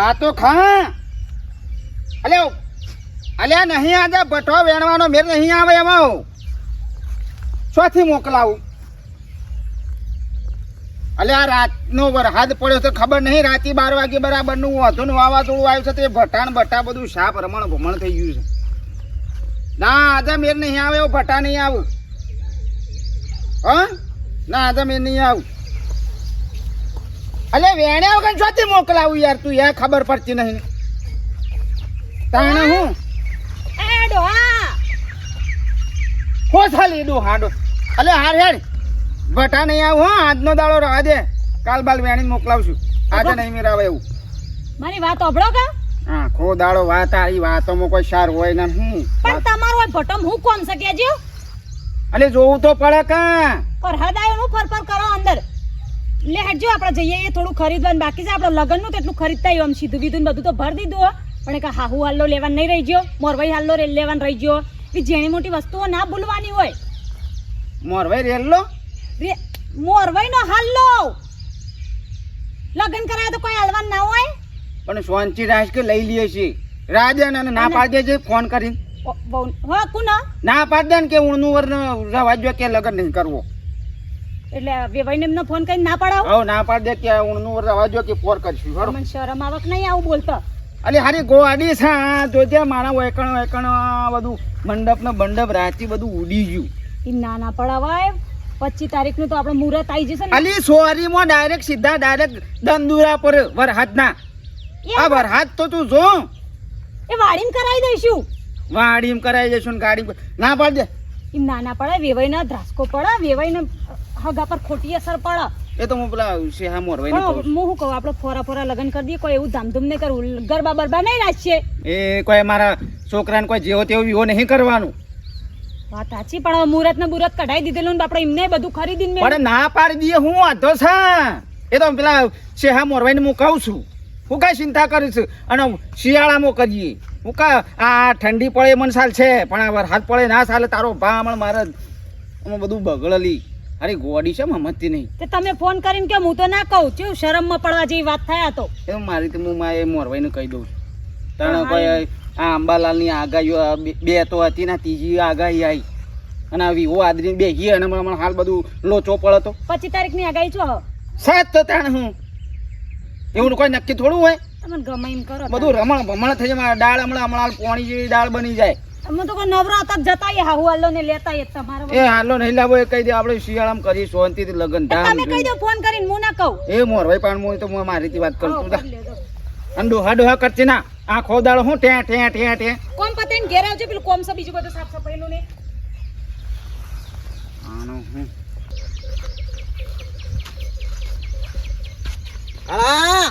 આ તો ખા અલ્યા નહીં આજે ભઠ્ઠો વેણવાનો મેર નહીં આવે એમાં ચોથી મોકલાવું અલ્યા રાતનો વરસાદ પડ્યો તો ખબર નહીં રાતે 12 વાગે બરાબર નું વધુ વાવાઝોડું આવ્યું છે તે ભટાણ બટા બધું સાપ રમણ ભમણ થઈ ગયું છે ના આજે મેર નહીં આવે એવો ભટા નહીં આવું હા ના આજે મેર નહીં આવું અલે વેણ્યા વગર ચોથી મોકલાવું યાર તું યાર ખબર પડતી નહીં તાણે હું હો થાલી ડોહાડો અલે હાર હેડ ભટા નહીં આવું હા આજનો દાડો રવા દે કાલ બાલ વેણી મોકલાવશું આજે નહીં મેરાવે એવું મારી વાત ઓભળો કા હા ખો દાડો વાત આવી વાતોમાં કોઈ સાર હોય ને હું પણ તમારો ભટમ હું કોમ છે કેજો અલે જોવું તો પડે કા પર હદાયો નું ફરફર કરો અંદર લે હટજો આપણે જઈએ એ થોડું ખરીદવાનું બાકી છે આપણે લગન નું તેટલું ખરીદતા આમ સીધું બીધું બધું તો ભર દીધું હો પણ કે હાહુ હાલ્લો લેવાનું નહીં રહી ગયો મોરવાઈ હાલ્લો લેવાનું રહી ગયો એ જેણી મોટી વસ્તુઓ ના ભૂલવાની હોય મોરવાઈ રેલ્લો મોરવાઈ નો હાલ્લો લગન કરાય તો કોઈ હાલવાનું ના હોય પણ સોનચી રાજ કે લઈ લઈએ છીએ રાજન અને ના પાડી દેજે ફોન કરીને હા કુના ના પાડી દે ને કે ઊણનું વર રવા જો કે લગન નહીં કરવો એટલે વેવાઈને એમનો ફોન કરીને ના પડાવો હો ના પાડી દે કે ઊણનું વર રવા જો કે ફોર કરશું બરોબર મને શરમ આવક નહીં આવું બોલતો અલી હારી ગોવાડી છે જોજે મારા વેકણ બધું મંડપ ને બંડપ રાતી બધું ઉડી ગયું એ ના પડાવાય 25 તારીખ નું તો આપણે મુહૂર્ત આવી જશે ને અલી સોરી માં ડાયરેક્ટ દંદુરા પર વરહાદ ના આ વરહાદ તો તું જો એ વાડીમ કરાવી દઈશું વાડીમ કરાવી દઈશું ને ગાડી ના પાડ દે એમ ના પડે વેવાઈને ધ્રાસકો પડે વેવાઈને હગા પર ખોટી અસર પડે એ તો હું પેલા શેહા મોરવાઈને કહું હું શું કહું આપણે ફોરા લગન કરી દઈએ કોઈ એવું ધામધૂમ નહીં કરવું ગરબા બરબા નહીં રાખીએ એ કોઈ મારા છોકરાને કોઈ જેવો તેવો વિવો નહીં કરવાનું વાત સાચી પણ મુહૂર્ત ને બુરત કઢાઈ દીધેલું ને આપણે એમને બધું ખરીદીને પણ ના પાડી દઈએ હું વાંધો છે એ તો પેલા શેહા મોરવાઈને હું કહું છું હું કાંઈ ચિંતા કરીશ અને શિયાળામાં કરીએ હું કા આ ઠંડી પડે મને સાલ છે પણ આ વરસાદ પડે ના સાલે તારો ભા હમણાં મારે આમાં બધું બગડલી અરે ગોડી છે મમતી નહીં તે તમે ફોન કરીને કે હું તો ના કહું છું શરમમાં પડવા જેવી વાત થાય તો એ મારી તો હું એ મોરવાઈને કહી દઉં તને કોઈ આ અંબાલાલની આગાહીઓ બે તો હતી ને ત્રીજી આગાહી આવી અને આ વિવો આદરી બેગી અને હમણાં હાલ બધું લોચો પડે તો 25 તારીખની આગાહી છો સાત તો તાણ હું એવું કોઈ નક્કી થોડું હોય તમને ગમે એમ કરો બધું રમણ ભમણ થઈ જાય દાળ હમણાં પોણી જેવી દાળ બની જાય અમે તો કોઈ નવરા તક જતા હાહુ હાલો ને લેતા તમારે એ હાલો નહીં લાવો એ કહી દે આપણે શિયાળામાં કરી શાંતિથી લગન તમે કહી દો ફોન કરીને હું ના કહું એ મોરવાઈ પાણ હું તો મારીથી વાત કરું તું અને ડોહા કરતી ના આ ખોદાળો હું ટે કોમ પતે ને ઘેર આવજો પેલું કોમ છે બીજું બધું સાફ સફાઈનું ને આનો હું હા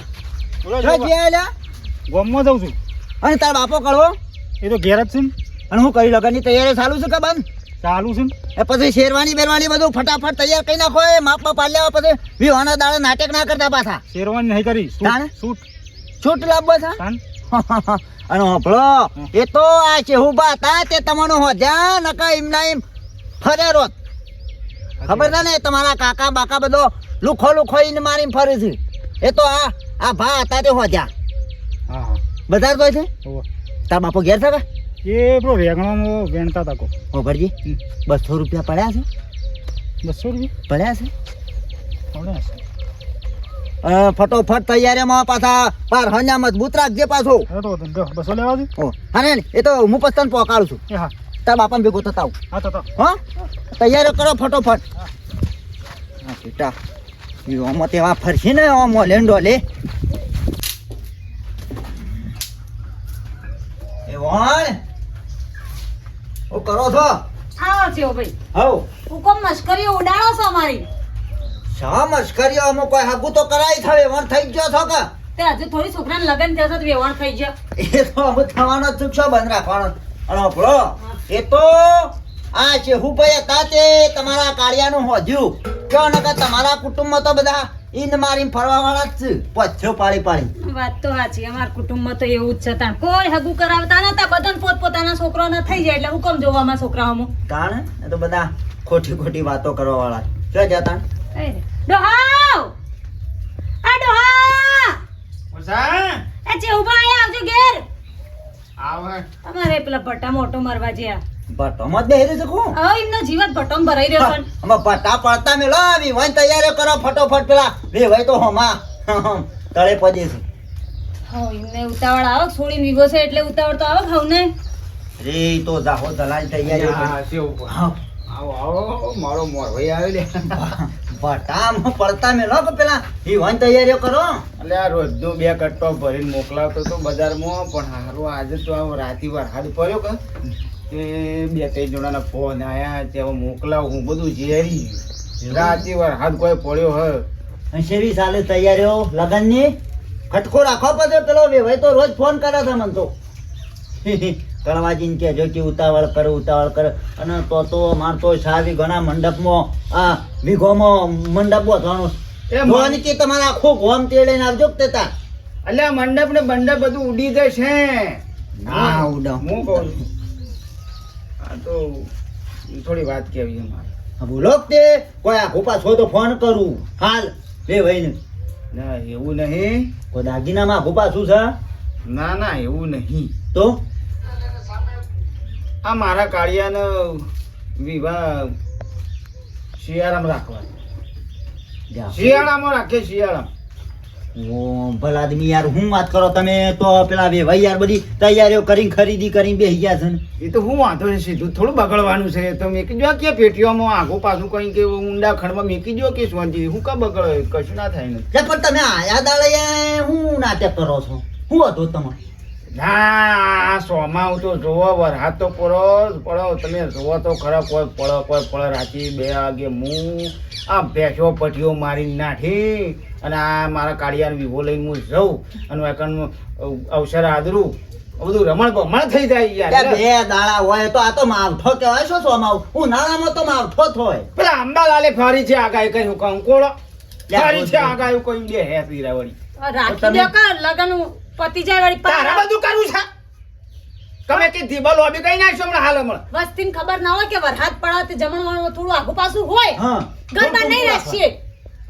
બોલો જો જીયાલા ગોમમાં જાઉં છું અને તાર બાપો કળવો એ તો ઘેર જ છે અને હું કરી લગનની તૈયારી ચાલુ છે કે બંધ ચાલુ છે એ પછી શેરવાની બેરવાની બધું ફટાફટ તૈયાર કરી નાખો એ માપમાં પાડ લેવા પછી વિવાહના દાડે નાટક ના કરતા પાછા શેરવાની નહીં કરી તાણે? છૂટ લાવવો છે અને હોભળો એ તો આ ચેહુબા હતા તે તમારું હોજા નકા એમના એમ ફરે રોત ખબર છે ને તમારા કાકા બાકા બધો લુખો ઈને મારીને ફરે છે એ તો આ ભા હતા તે હોજા હા બધા જ છે તાર બાપો ઘેર છે કે એ પેલો વેગણામાં વેણતા હતા કો હોભળજી 200 રૂપિયા પડ્યા છે 200 રૂપિયા પડ્યા છે પડ્યા છે ફટોફટ તૈયારીમાં પાછા પાર હન્યા મજબૂત રાખજે પાછો તો 200 લેવા દે ઓ હા ને એ તો હું પસ્તાન પોકાડું છું એ હા તાર બાપાને ભેગો થતા આવું હા તો હા તૈયારી કરો ફટોફટ હા બેટા આમાં તેવા ફરશે ને આમાં લેન્ડો લે એ વણ ઓ કરો છો આવો છે ભાઈ હવ હુકમ મસ્કરી ઉડાડો છો અમારી શા મસ્કરીઓ અમુક કોઈ હાગુ તો કરાઈ થાવે વણ થઈ ગયો છો કે તે હજુ થોડી છોકરાને લગન થશે તો વેવણ થઈ ગયો એ તો અમુ થવાનો જ છો બંધ રાખવાનો અને આપણો એ તો આ છે હું ભાઈ હતા તે તમારા કાળિયાનું હોજ્યું કયો નકર તમારા કુટુંબમાં તો બધા ઈન મારીને ફરવા વાળા જ છે પછો પાડી વાત તો સાચી અમારા કુટુંબમાં તો એવું જ છે તાણ કોઈ હગું કરાવતા નતા બધાને પોતપોતાના છોકરાઓના થઈ જાય એટલે હુકમ જોવામાં છોકરાઓમાં તાણ એ તો બધા ખોટી વાતો કરવા વાળા ક્યાં જતા ડોહાવ આ ડોહા ઓસા એ ચેહુબા આયા આવજો ઘેર આવે અમારે પેલા ભટ્ટા મોટો મારવા જ્યા ભટ્ટોમાં જ બેહી રહેશે કોણ હવે એમનો જીવત ભટ્ટોમ ભરાઈ રહ્યો છે અમે ભટ્ટા પડતા મેલો વિવાન તૈયારીઓ કરો ફટોફટ પેલા વેવાય તો હોમા તળે પજે છે હા એમને ઉતાવળ આવો છોડીને વિવો છે એટલે ઉતાવળ તો આવો ખાવ ને રે તો જાહો દલાલ તૈયારીઓ કરો. હા, શેવ. હા આવો આવો મારો મોરભાઈ આવ્યો લે ભટ્ટામાં પડતા મેલો કે પેલા વિવાન તૈયારીઓ કરો એટલે આ રોજનો 2 કટ્ટો ભરીને મોકલાવતો તો બજારમાં પણ હારું આજે તો આવો રાતી વાર હાથ પડ્યો કે તે 2-3 જણાના ફોન આયા તે હવે મોકલાવ હું બધું ઝેરી ગયું રાતી વાર હાથ કોઈ પડ્યો હ શેવી સાલે તૈયારીઓ લગનની ખટકો રાખો પડે પેલો વેવાય તો રોજ ફોન કરે છે મને તો કળવાજીને કહેજો કે ઉતાવળ કરે અને તો માર તો સારી ઘણા મંડપમાં આ વિઘોમાં મંડપ બોધવાનું એ જોવાની કે તમારે આખું ગોમ તેડીને આવજો કે તેતા એટલે આ મંડપ ને બંડપ બધું ઉડી જશે ના ઉડાવ હું કહું છું આ તો થોડી વાત કેવી છે મારે હા, બોલો કે તે કોઈ આખું પાછો તો ફોન કરું હાલ વેવાઈને ના એવું નહીં કોઈ દાગીનામાં આખું પાછું છે ના ના એવું નહીં તો આ મારા કાળિયાનો વિવાહ શિયાળામાં રાખવા શિયાળામાં રાખે શિયાળામાં ઓ ભલા આદમી યાર હું વાત કરો તમે તો પેલા વેવાઈ યાર બધી તૈયારીઓ કરીને ખરીદી કરીને બેસી ગયા છે ને એ તો હું વાંધો નહીં સીધું થોડું બગડવાનું છે તો મેકી જો કે પેટીઓમાં આગું પાછું કઈ કે ઊંડા ખંડમાં મેકી જો કે શાંતિ હું કા બગડે કશું ના થાય ને લે પણ તમે આયા દાડે હું નાટક કરો છો શું હતું તમારે ના સોમાં તો જોવો વરસાદ તો પડો તમે જોવો તો ખરા કોઈ પડો રાતી 2 વાગે હું આ ભેંસો પટીઓ મારી નાખી અને આ મારા કાળિયાનો વિવો લઈને હું જઉં અને એકણ અવસર આદરું બધું રમણ ભમણ થઈ જાય ત્યાં યાર બે દાડા હોય તો આ તો માવઠો કહેવાય શું સોમાવ ઉનાળામાં તો માવઠો થાય પેલા અંબાલાલે ફરી છે આગાહી કહ્યું કંકોળો ફરી છે આગાહી કોઈ બે હે પીરાવડી રાખી દો કા લગન પતિ જાય વળી તારા બધું કરવું છે તમે કે ધીબલ લોબી કઈ નાખશો હમણાં હાલ હમણાં વસ્તીને ખબર ના હોય કે વરસાદ પડે તે જમણવાનું થોડું આગું પાછું હોય હા ગરબા નહીં રાખીએ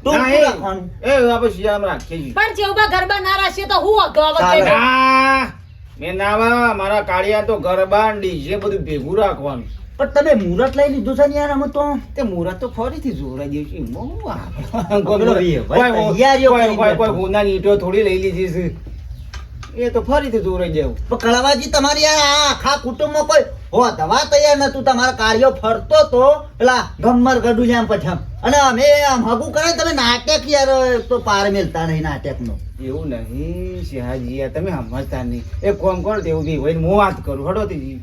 તું ના, શું એ- રાખવાનું એ આપણે શિયાળામાં રાખીએ છીએ. પણ જેવબા ગરબા ના રાખીએ તો હું હતો ચાલે. હવે ના, મેં નાવા મારા કાળિયા તો ગરબા ને ડીજે બધું ભેગું રાખવાનું પણ તમે મુહૂર્ત લઈ લીધું છે ને યાર અમે તો તે મુહૂર્ત તો ફરીથી જોડાઈ દઈશું પેલો તૈયારીઓ કરીને કોઈ ગુનાની ઈંટો થોડી લઈ લીધી છે એ તો ફરીથી જોડાઈ જવું પણ કળવાજી તમારી યાર આ આખા કુટુંબમાં કોઈ હો દવા તૈયાર નતું તમારા કાર્યો ફરતો તો પેલા ગમ્મર ગડું જેમ પછામ અને અમે આમ હગું કરે તમે નાટક યાર તો પાર મેલતા નહીં નાટકનો એવું નહીં શિહાજી યાર, તમે સમજતા નહીં એ કોમ કરો તેવું બી હોય ને હું વાત કરું હડો તી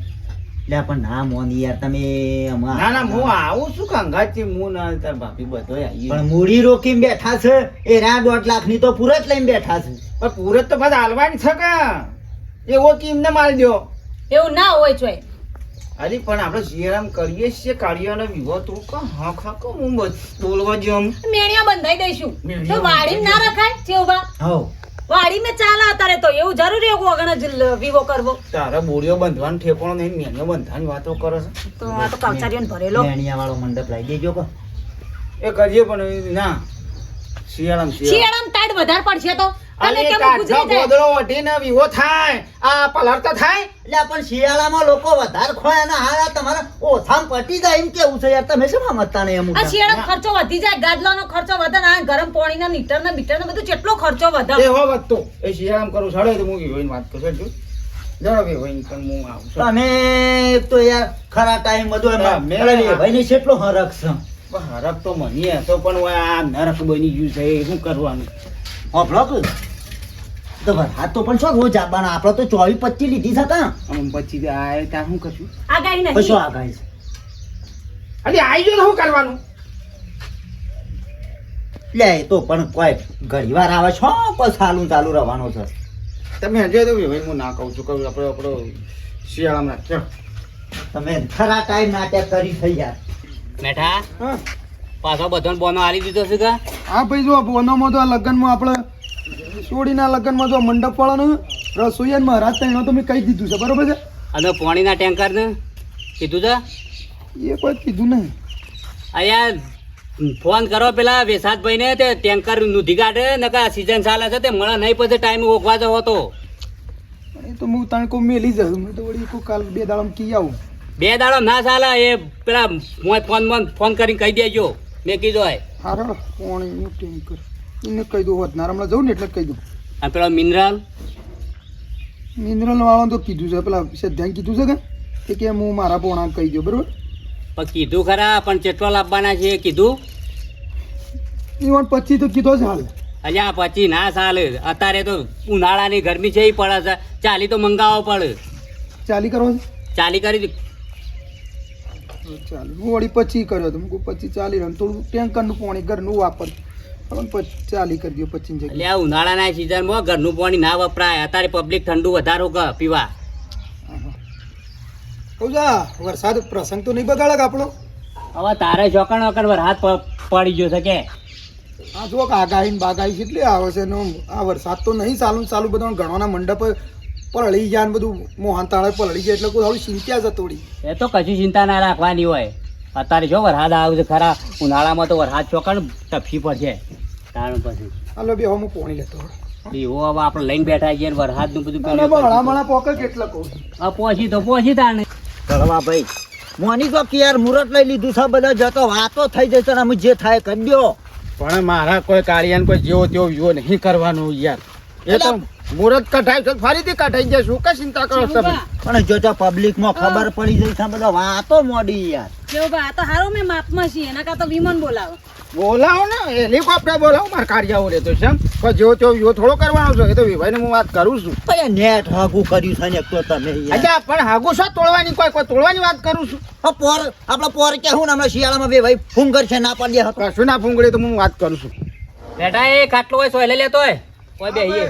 લે પણ ના મોની યાર તમે અમાર- ના ના હું આવું છું કંગાથી હું ના તાર ભાભી બધો આવીએ પણ મૂડી રોકીને બેઠા છે એ રા 1.5 લાખની તો પૂરત લઈને બેઠા છે પણ પૂરત તો પાછા હાલવાની છે કે એવો કે એમને મારી દો એવું ના હોય ચોય અરે પણ આપણે શિયાળામ કરીએ છીએ કાળિયાનો વિવો તો હા ખા કો હું બોલવા જેમ મેણિયા બંધાઈ દઈશું મેણિયા તો વાડી ના રખાય જેવબા હવ વાડી મેં ચાલે અત્યારે તો એવું જરૂરી એવું આગળ જ વિવો કરવો તારા બોડીઓ બંધવાનો ઠેકોણો નહીં મેન્યો બંધવાની વાતો કરે છે તો આ તો કાવચારીઓને ભરેલો મેણિયા વાળો મંડપ લાવી દેજો કો એ કરીએ પણ ના શિયાળામ શિયાળામાં ટાઈટ વધારે પડશે તો અને અરે કેમ કાઢો ગુજરી જાય ગોદડો વટીને વિવો થાય આ પલળતા થાય એટલે પણ શિયાળામાં લોકો વધારે ખોય અને હારા તમારા ઓછામાં પટી જાય એમ કેવું છે યાર તમે શું સમજતા નહીં અમુક આ શિયાળામાં ખર્ચો વધી જાય ગાદલાનો ખર્ચો વધે ને આ ગરમ પાણીના મીટરના બીટરના બધું કેટલો ખર્ચો વધે એ હો વધતો એ શિયાળામ કરું છડે તો હું વિવોની વાત કરું છું જરા વિવોની પણ હું આવું છું તમે એક તો યાર ખરા ટાઈમ બધું હા, એમ મેં- ભાઈ ને કેટલો હરખ છે પણ હરખ તો મને હતો પણ હવે આ નરક બની ગયું છે એ શું કરવાનું હોભળો કે તો વરસાદ તો પણ શું રોજ આવવાના આપણે તો 24-25 લીધી છે કાં આમ પછી આ ત્યાં શું કરશું આગાહી પછી નહીં આગાહી છે અરે આવી ગયો શું કરવાનું લે એ તો પણ કોઈ ઘડીવાર આવે છો કોઈ સાલું ચાલુ રહેવાનો છે તમે હજુ તો ભાઈ હું ના કહું છું કહું આપણો શિયાળામાં રાખ્યો તમે ખરા ટાઈમ નાટક કરી થઈ યાર મેઠા હા પાછો બધો બોનો આલી દીધો છે કે હા ભાઈ જો બોનોમાં તો આ લગ્નમાં આપણે સોડીના લગ્નમાં જો મંડપ વાળાનું રસોઈયા મહારાજ તૈનો તો મેં કહી દીધું છે બરોબર છે અને પાણીના ટેન્કર ને કીધું છે એ કોઈ કીધું નહીં અહીંયા ફોન કરો પેલા વેસાદભાઈ ને તે ટેન્કર નૂધી કાઢે ને કા સીઝન ચાલે છે તે મળે નહીં પછી ટાઈમ ઓગવા જવો તો તો હું તાણ કોઈ મેલી જાઉં મેં તો વળી કોઈ કાલ 2 દાડામાં કી આવું 2 દાડો ના ચાલે એ પેલા ફોન કરીને કહી દેજો મેં કીધું હોય હારો પાણીનું ટેન્કર એને કહી દઉં હોત નારામલા જવું ને એટલે જ કહી દઉં અને પેલો મિનરલ મિનરલ વાળા તો કીધું છે પેલા ધ્યાન કીધું છે કે હું મારા પોણા કહી દઉં બરોબર પણ કીધું ખરા પણ ચેટલો લાવવાના છે એ કીધું ઈવન 25 તો કીધો છે હાલ અલ્યા પછી ના ચાલે અત્યારે તો ઉનાળાની ગરમી છે ઈ પડે છે ચાલી તો મંગાવવો પડે ચાલી કરો છે ચાલી કરી દી- ચાલી હું વળી 25 કર્યો તો હું 25 ચાલી રહ્યો થોડું ટેન્કરનું પાણી ઘરનું વાપર પણ ચાલી કરી દો 25 જગ્યાએ અલ્યા ઉનાળાના સિઝનમાં ઘરનું પાણી ના વપરાય અત્યારે પબ્લિક ઠંડુ વધારો પીવા કહું જા વરસાદ પ્રસંગ તો નહીં બગાડે કે આપણો હવે તારે ચોકણ વકણ વરસાદ પડી ગયો છે કે આ જો કે આગાહી ને બાગાહી કેટલી આવે છે ને આ વરસાદ તો નહીં ચાલુ બધા ઘણોના મંડપ પલળી ગયા ને બધું મોહન તાળે પલળી ગયા એટલે કોઈ થોડી ચિંતા છે થોડી એ તો કશી ચિંતા ના રાખવાની હોય અત્યારે જો વરસાદ આવે છે ખરા ઉનાળામાં તો વરસાદ ચોકણ ટપી પડશે તાણ પછી હાલો બે હું પાણી લેતો એવો હવે આપણે લઈને બેઠા છીએ ને વરસાદનું બધું અને ભણા પોકે કેટલા કહું આ પહોંચી તાણે કળવા ભાઈ મોની તો કે યાર મુહૂર્ત લઈ લીધું છે બધા જતો વાતો થઈ જશે ને અમે જે થાય કરી દો પણ મારા કોઈ કાળિયાને કોઈ જેવો તેવો વિવો નહીં કરવાનો યાર એ તો મુહૂર્ત કઢાય છે ફરીથી કઢાઈ જાય શું કઈ ચિંતા કરો છો તમે પણ જો તો પબ્લિક માં ખબર પડી જઈ છે બધા વાતો મોડી યાર કેવું બા આ તો હારો મેં માપમાં છીએ એના કાં તો વિમાન બોલાવો બોલાવો ને હેલિકોપ્ટર બોલાવો મારા કાળિયાઓ લેતો છે એમ કોઈ જેવો તેવો વિવો થોડો કરવાનો છે એ તો વિભાઈને હું વાત કરું છું ભાઈ નેટ હાગું કર્યું છે ને એક તો તમે યાર અચ્છા પણ હાગુ શું તોડવાની કોઈ તોડવાની વાત કરું છું પોર આપડે પોર કે હું હમણાં શિયાળામાં બે ભાઈ ફુંગર છે ના પાડ્યા હતો કશું ના ફૂંગળી તો હું વાત કરું છું બેટા એ ખાટલો હોય સોયલે લેતો હોય કોઈ બેહીએ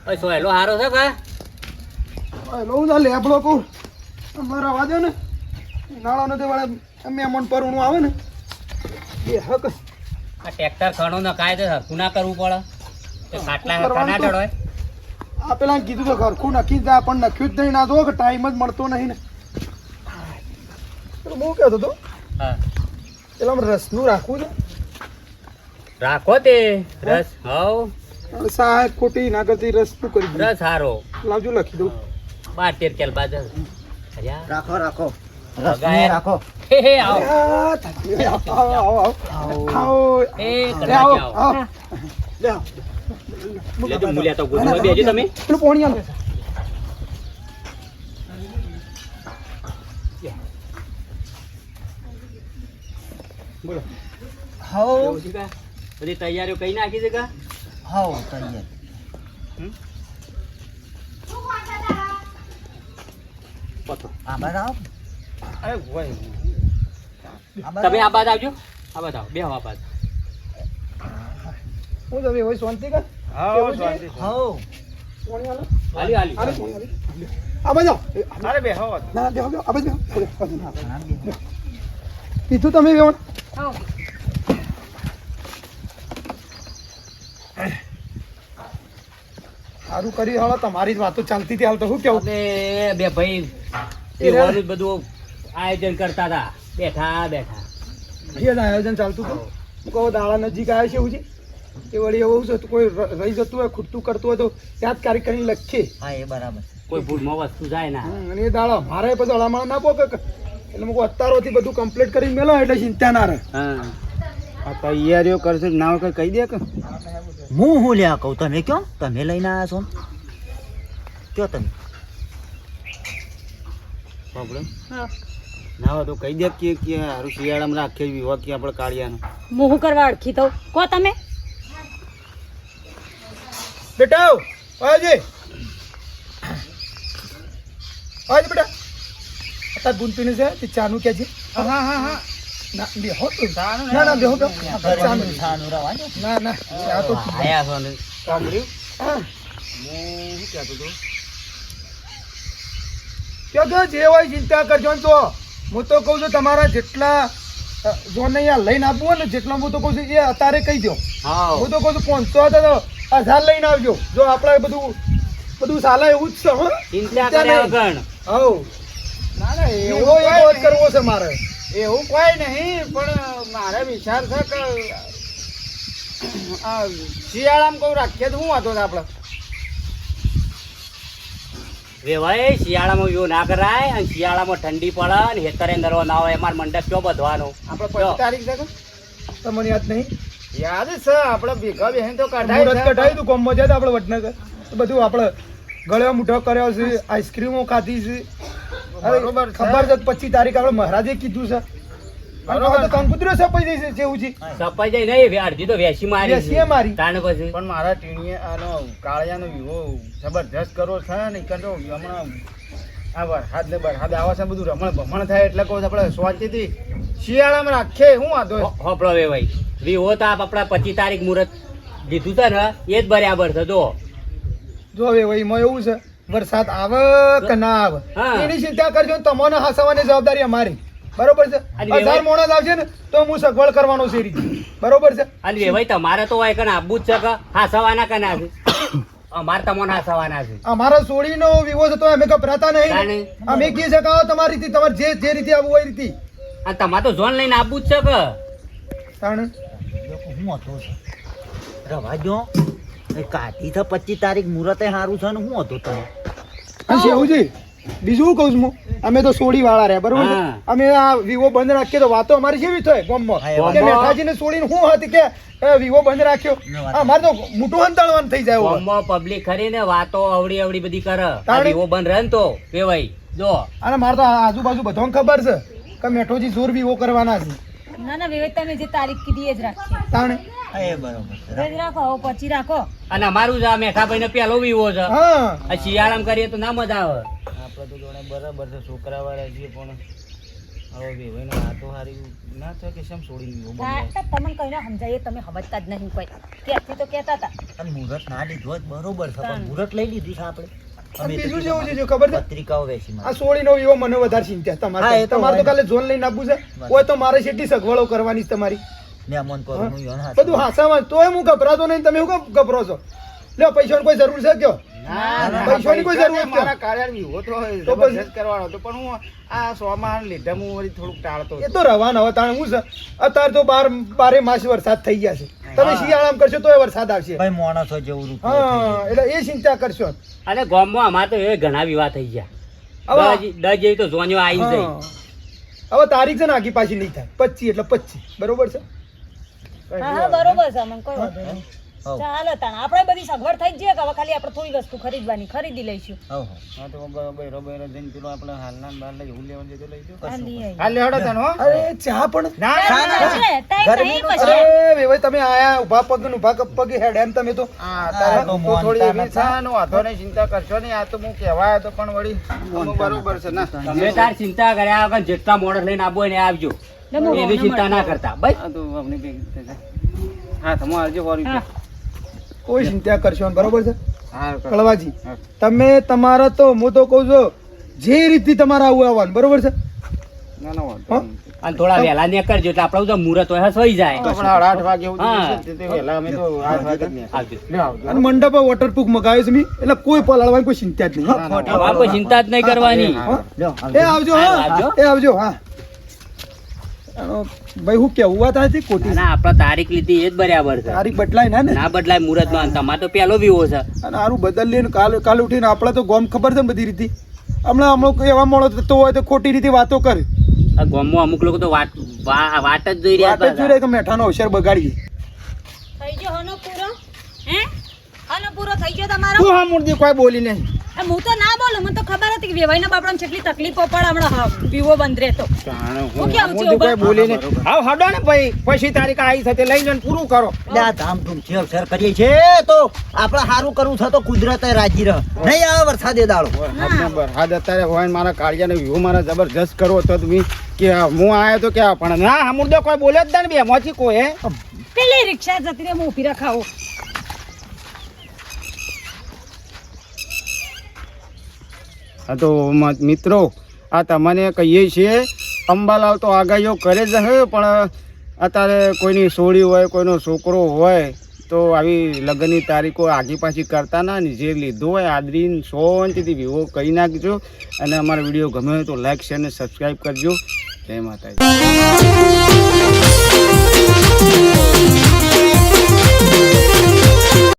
ઓય સોયલો હારો છે કા લો હું લે આપણો કહું અમારા અવાજ ને નાળો નથી વાળે મહેમાન પરણું આવે ને એ હક આ ટ્રેક્ટર ખણો ને કાય તો હરખું ના કરવું પડે તે ખાટલા હરખા ના ડળ હોય આ પેલા કીધું તો ઘરખું નક્કી જ પણ નખ્યું જ નહીં ના જો કે ટાઈમ જ મળતો નહીં ને પેલો બહુ કહેતો હતો હા પેલા રસનું રાખવું છે રાખો તે રસ હવ અને સહાય ખોટી ના કરતી રસનું કરી દઉં. રસ હારો લાવજો લખી દઉં 12-13 કેલ બાદ અલ્યા રાખો રાખો વગાય. રાખો હે આવો આ થાકી. આવો, આવો, આવો. આવો. એ લે આવો, આવો આવો. લે આવો. લેજો મૂલ્યા તો ગોઠવા બેજો તમે પેલું પાણી આલો. બોલો હો બધી તૈયારીઓ કઈ નાખી છે કા હો તૈયાર પતો આ બરાબર અરે ભાઈ તમે આ બાદ આવજો આ બાદ આવો બે હવા બાદ હું તમે હોય શાંતિ કર હા શાંતિ હો પાણી આલો. હાલી હાલી આલો પાણી આલો. આ બાજુ આવો. અરે બે હવા ના બેહો બેહો આ બાજુ બેહો. કીધું તમે બેહો. હા સારું કરી હાલો તમારી જ વાતો ચાલતી હતી હાલ તો શું કેવું અમે બે ભાઈ એવાનું જ બધું આયોજન કરતા હતા બેઠા બેઠા જે આયોજન ચાલતું હતું હું કહું દાડા નજીક આવે છે એવું છે એ વળી એવું છે તો કોઈ રહી જતું હોય ખૂટતું કરતું હોય તો યાદકારી કરીને લખીએ હા એ બરાબર કોઈ ભૂલમાં વસ્તુ જાય ના અને એ દાડા મારે પછી અળામણ ના પોકે એટલે મૂકો અત્યારોથી બધું કમ્પ્લીટ કરીને મેલો એટલે ચિંતા ના રહે હા આ તૈયારીઓ કરશે ના વગર કહી દે કે હું લ્યા કહું તમે કયો તમે લઈને આવ્યા છો કયો તમે પ્રોબ્લેમ હા ના હોય તો કહી દે કે હારું શિયાળામાં રાખીએ વિવાહ કે આપણે કાળિયાનો હું શું કરવા અડખી દઉં કહો તમે બેટા આજે આજે બેટા અત્યારે ગુણ પીને છે તે ચાનું કે છે હા હા હા ના બેહો તો ના ના બેહો બેહો ચાનું છાનું રવાનું ના ના ચા તો આયા છો ને સાંભળ્યું હા હું શું કહેતો હતો કે જે હોય ચિંતા કરજો ને તો હું તો કહું છું તમારા જેટલા જો ને અહીંયા લઈને આપવું હોય ને જેટલા હું તો કહું છું એ અત્યારે કહી દો હા હું તો કહું છું 500 હતા તો 1000 લઈને આવજો જો આપણે બધું ચાલે એવું જ છે હો ચિંતા કર્યા વગર હવ ના ના એવો એક વાત કરવો છે મારે એવું કોઈ નહીં પણ મારે વિચાર છે કે આ શિયાળામાં કહું રાખીએ તો શું વાંધો છે આપણે વેવાય શિયાળામાં વિવો ના કરાય અને શિયાળામાં ઠંડી પડે ને હેતરે નરવા ના હોય અમારે મંડપ ક્યાં બધવાનો આપણે 25 તારીખ છે કે? તમને યાદ નહીં યાદ છે આપણે ભેગા બેહીને તો મુહૂર્ત કઢાય કઢાયું તું કોમમાં જતા આપણે વડનગર તો બધું આપણે ગળ્યો મુઠો કર્યો છે આઈસ્ક્રીમો ખાધી છે અરે બરોબર છે. ખબર છે 25 તારીખ આપણે મહારાજે કીધું છે બરોબર. બરોબર તો કંકુતરીઓ સપાઈ જઈ છે જેવુંજી સપાઈ જાય નહીં અડધી તો વેસી મારી વેસીએ મારી. તાણ પછી પણ મારા ટીણીએ આનો કાળિયાનો વિવો જબરજસ્ત કરવો છે ને ઈ કરતો હમણાં આ વરસાદ ને બરસાદ આવે છે બધું રમણ ભમણ થાય એટલે કહું છું આપણે શાંતિથી શિયાળામાં રાખીએ હું વાંધો છે? હોપળો વેવાય વિવો તો આપણા 25 તારીખ મુહૂર્ત દીધું છે ને એ જ બરાબર છે જો જો હવે એમાં એવું છે વરસાદ આવે કે ના આવે હા. એની ચિંતા કરજો ને તમને હસાવવાની જવાબદારી અમારી બરોબર છે અને 1000 મોણસ આવશે ને તો હું સગવડ કરવાનો છે એ રીતે બરોબર છે અને વેવાય તમારે તો હોય કે આબુ જ છે કે હાસવાના કે ના છે અમારે તમને હાસવાના છે અમારા સોળીનો વિવો છે તો અમે ગભરાતા નહીં તાણે. અમે કહી શકાવ તમારી રીતે તમારે જે રીતે આવવું હોય એ રીતે અને તમારે તો ઝોન લઈને આબુ જ છે કે તાણે હું હતો છે રવા જો કાઢી તો 25 તારીખ મુહૂર્તે સારું છે ને હું હતો તમે અને શેવુજી બીજું શું કહું છું હું અમે તો સોડી વાળા રહ્યા બરોબર છે હા. અમે આ વિવો બંધ રાખીએ તો વાતો અમારી કેવી થાય ગામમાં હા, એ વાત. કે મેઠાજીને સોડીને શું હતી કે વિવો બંધ રાખ્યો વાત. અમારે તો મોટું હંતાળવાનું થઈ જાય હવે. ગામમાં પબ્લિક ખરી ને વાતો અવળી અવળી બધી કરે આ તાણે. વિવો બંધ રહે ને તો વેવાય જો અને મારે તો આજુબાજુ બધાને ખબર છે કે મેઠોજી જોર વિવો કરવાના છે ના ના વિવેક તમે જે તારીખ કીધી એ જ રાખીએ તાણે એ બરોબર છે એ જ રાખો હવે પછી રાખો અને અમારું જ આ મેઠાભાઈ નો પેલો વિવો છે હા આ શિયાળામાં કરીએ તો ના મજા આવે આપણે તો જોડે બરાબર છે છોકરા વાળા છીએ પણ હવે વેવાઈને વાતો હારી ના થાય કે શેમ છોડીને વિવો બંધ તમને કહીને સમજાવીએ તમે સમજતા જ નહીં કોઈ ત્યાંથી તો કહેતા હતા અને મુહૂર્ત ના લીધો જ બરોબર છે પણ મુહૂર્ત લઈ લીધું છે આપણે અને બીજું જેવું છે જો ખબર છે પત્રિકાઓ વેચી આ સોળીનો વિવો મને વધારે ચિંતા હા, તમારે એ તો તમારે તો હોય. કાલે ઝોન લઈને આપવું છે હોય તો મારે કેટલી સગવડો કરવાની છે તમારી મહેમાન કરો હું યોન હાથ બધું હાસામાં તોય હું ગભરાતો નહીં તમે શું કેમ ગભરો છો લ્યો પૈસાની કોઈ જરૂર છે કયો પૈસાની કોઈ જરૂર નથી. મારા કાર્યાલય વિવો તો હોય તો પછી? જબરજસ્ત કરવાનો હતો પણ હું આ સોમાં લીધા હું વળી થોડુંક ટાળતો એ તો રવાના હવે તાણે હું છે અત્યારે તો બારે માસ વરસાદ થઈ ગયા છે તમે શિયાળામાં કરશો તોય વરસાદ આવશે ભાઈ માણસો જેવું રૂપ હા એટલે એ ચિંતા કરશો અને ગામમાં અમારે તો એ ઘણા વિવાહ થઈ ગયા હવે દસ જેવી તો ઝોનીઓ આવી જાય હા. હવે તારીખ છે ને આગી પાછી નહીં થાય 25 એટલે 25 બરોબર છે હા હા બરોબર છે અમને કોઈ વાંધો નહીં ચાલો તાણ આપણે બધી સગવડ થઈ જ જાય કે હવે ખાલી આપણે થોડી વસ્તુ ખરીદવાની ખરીદી લઈશું હા તો બૈરો બૈરો જઈને પેલો આપણે હાલના ને બહાર લઈ એવું લેવા જતો લઈ જાઓ આ લઈ આવીએ. હાલ લેવડો તને હો અરે ચા પણ ના ના, ના, ના, છે, ટાઈમ નહીં ગરમીનું પછી. અરે વેવાઈ તમે આયા ઉભા પગ ને ઉભા પગે હેડ એમ તમે તો આ તારે આ તો તો થોડી મોહનતા એવી છે ને વાંધો નહીં ચિંતા કરશો નહીં આ તો હું કહેવાય તો પણ વળી અમુક બરોબર છે ના તમે તાર ચિંતા કર્યા વગર જેટલા મોડલ લઈને આવવો હોય ને આવજો ને હું એવી ચિંતા ના કરતા ભાઈ આ તો આપણી ભેગી હા તમે આવજો હોરી હા. કોઈ ચિંતા કરશો નહીં, બરોબર છે હા કળવાજી હા. તમે તમારા તો હું તો કહું છું જે રીતથી તમારે આવું આવવાનું બરોબર છે ના ના વાંધો હા? નહીં. અને થોડા વહેલા ને કરજો એટલે આપણું તો મુહૂર્ત હોય હસવાઈ જાય તો આપણે 8 વાગે એવું હા. થશે ને તે વહેલા અમે તો 8 વાગે જ નીકળીએ. આવજો લ્યો આવજો અને મંડપ વોટરપ્રૂફ મગાવ્યો છે મેં એટલે કોઈ પલાળવાની કોઈ ચિંતા જ નહીં ના, ના, હા? હવે કોઈ ચિંતા જ નહીં કરવાની હા. હા? લ્યો એ આવજો હા, હા આવજો. એ આવજો હા ભાઈ હું કેવું વાત હતી ખોટી ના આપણે તારીખ લીધી એ જ બરાબર છે તારીખ બદલાય ના ને ના બદલાય મુહૂર્તમાં અને તમારે તો પેલો વિવો છે અને સારું બદલીએ ને કાલ ઉઠીને આપણે તો ગોમ ખબર છે ને બધી રીતે હમણાં કોઈ એવા મોડો થતો હોય તો ખોટી રીતે વાતો કરે આ ગામમાં અમુક લોકો તો વાટ જ જોઈ રહ્યા વાતો જ હતા જોઈ કે મેઠાનો અવસર બગાડીએ થઈ ગયો હનો પૂરો હે હનો પૂરો થઈ ગયો તમારો તું હા મૂર્તિ કોઈ બોલી નહીં આ હું તો ના બોલું મને તો ખબર હતી કે વેવાઈના બાપડાને કેટલી તકલીફો પડે હમણાં વિવો બંધ રહેતો હું કેવું છું મૂર્તિ કોઈ ઉભા? બોલી નહીં હાવ હડો ને ભાઈ પછી તારીખ આવી છે તે લઈ જઈને પૂરું કરો એટલે આ ધામધૂમથી અવસર કરીએ છે તો આપણે સારું કરવું છે તો કુદરતે રાજી રહે નહીં આવે વરસાદે દાડો વરસાદ અત્યારે હોય ને મારા કાળિયાનો વ્યૂ મારા જબરજસ્ત કરવો તો તમે કે હું આવ્યો તો કે પણ ના આ મુર્દો કોઈ બોલે જ નહીં બે મોચી કોઈ હે પેલી રિક્ષા જતી રહે હું ઊભી રખાવું હા તો મિત્રો આ તમને કહીએ છીએ અંબાલાલ તો આગાહીઓ કરે જ હે પણ અત્યારે કોઈની સોળી હોય કોઈનો છોકરો હોય તો આવી લગ્નની તારીખો આગી પાછી કરતા ના ને જે લીધું હોય આદરીને શાંતિથી વિવો કહી નાખજો અને અમારો વિડીયો ગમે હોય તો લાઈક શેર અને સબસ્ક્રાઈબ કરજો જય માતાજી.